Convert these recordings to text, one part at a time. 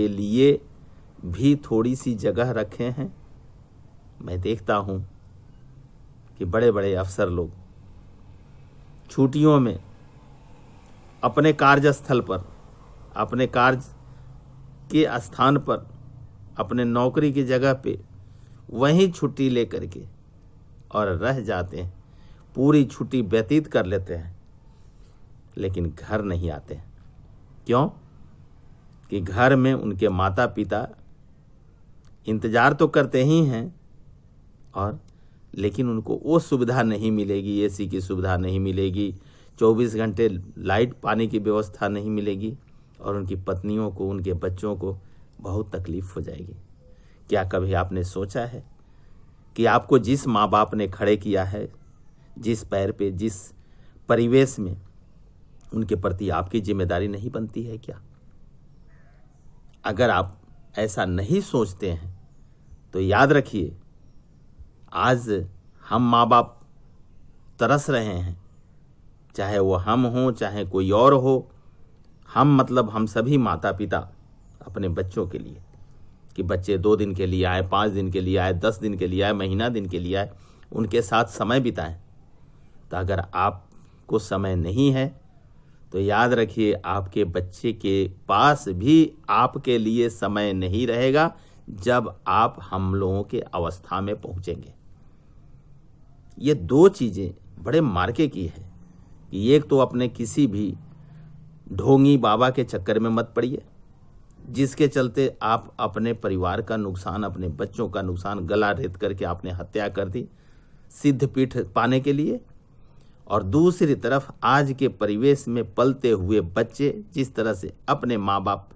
के लिए भी थोड़ी सी जगह रखे हैं। मैं देखता हूं कि बड़े बड़े अफसर लोग छुट्टियों में अपने कार्यस्थल पर, अपने कार्य के स्थान पर, अपने नौकरी की जगह पे वहीं छुट्टी लेकर के और रह जाते हैं, पूरी छुट्टी व्यतीत कर लेते हैं, लेकिन घर नहीं आते हैं। क्यों? कि घर में उनके माता पिता इंतजार तो करते ही हैं, और लेकिन उनको वो सुविधा नहीं मिलेगी, एसी की सुविधा नहीं मिलेगी, 24 घंटे लाइट पानी की व्यवस्था नहीं मिलेगी, और उनकी पत्नियों को, उनके बच्चों को बहुत तकलीफ हो जाएगी। क्या कभी आपने सोचा है कि आपको जिस माँ बाप ने खड़े किया है, जिस पैर पे, जिस परिवेश में, उनके प्रति आपकी जिम्मेदारी नहीं बनती है क्या? अगर आप ऐसा नहीं सोचते हैं तो याद रखिए, आज हम माँ बाप तरस रहे हैं, चाहे वो हम हों, चाहे कोई और हो। हम मतलब हम सभी माता पिता अपने बच्चों के लिए, कि बच्चे 2 दिन के लिए आए, 5 दिन के लिए आए, 10 दिन के लिए आए, महीना दिन के लिए आए, उनके साथ समय बिताएं। तो अगर आपको समय नहीं है तो याद रखिए, आपके बच्चे के पास भी आपके लिए समय नहीं रहेगा जब आप हम लोगों के अवस्था में पहुंचेंगे। ये 2 चीजें बड़े मार्के की है कि एक तो अपने किसी भी ढोंगी बाबा के चक्कर में मत पड़िए, जिसके चलते आप अपने परिवार का नुकसान, अपने बच्चों का नुकसान, गला रेत करके आपने हत्या कर दी सिद्ध पीठ पाने के लिए। और दूसरी तरफ आज के परिवेश में पलते हुए बच्चे जिस तरह से अपने माँ बाप,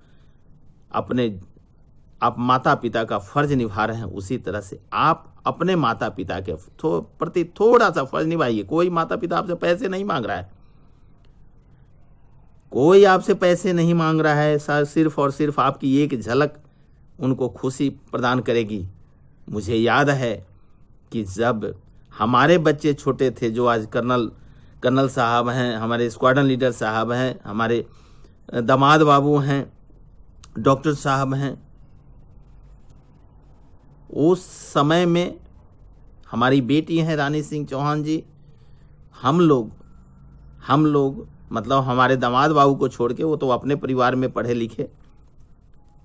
आप माता पिता का फर्ज निभा रहे हैं, उसी तरह से आप अपने माता पिता के प्रति थोड़ा सा फर्ज निभाइए। कोई माता पिता आपसे पैसे नहीं मांग रहा है, कोई आपसे पैसे नहीं मांग रहा है, सिर्फ और सिर्फ आपकी एक झलक उनको खुशी प्रदान करेगी। मुझे याद है कि जब हमारे बच्चे छोटे थे, जो आज कर्नल साहब हैं, हमारे स्क्वाड्रन लीडर साहब हैं, हमारे दामाद बाबू हैं, डॉक्टर साहब हैं, उस समय में हमारी बेटी हैं रानी सिंह चौहान जी, हम लोग मतलब हमारे दामाद बाबू को छोड़ के, वो तो अपने परिवार में पढ़े लिखे,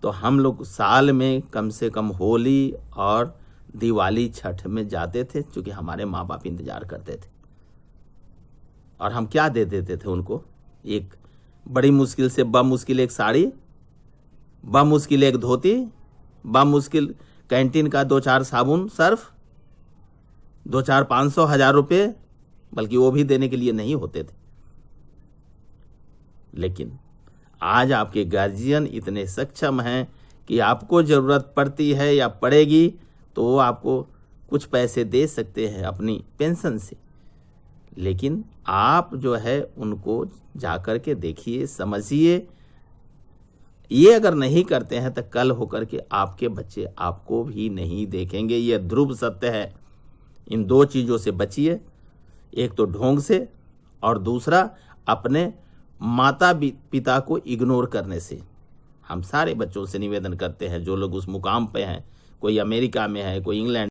तो हम लोग साल में कम से कम होली और दिवाली, छठ में जाते थे, क्योंकि हमारे माँ बाप इंतजार करते थे। और हम क्या दे देते थे उनको? एक बड़ी मुश्किल से बमुश्किल एक साड़ी, बमुश्किल एक धोती, बमुश्किल कैंटीन का 2-4 साबुन, सर्फ, 2-4 500 1000 रुपये, बल्कि वो भी देने के लिए नहीं होते थे। लेकिन आज आपके गार्जियन इतने सक्षम हैं कि आपको जरूरत पड़ती है या पड़ेगी तो वो आपको कुछ पैसे दे सकते हैं अपनी पेंशन से, लेकिन आप जो है उनको जाकर के देखिए, समझिए। ये अगर नहीं करते हैं तो कल होकर के आपके बच्चे आपको भी नहीं देखेंगे। ये ध्रुव सत्य है। इन 2 चीजों से बचिए, एक तो ढोंग से, और दूसरा अपने माता पिता को इग्नोर करने से। हम सारे बच्चों से निवेदन करते हैं, जो लोग उस मुकाम पे हैं, कोई अमेरिका में है, कोई इंग्लैंड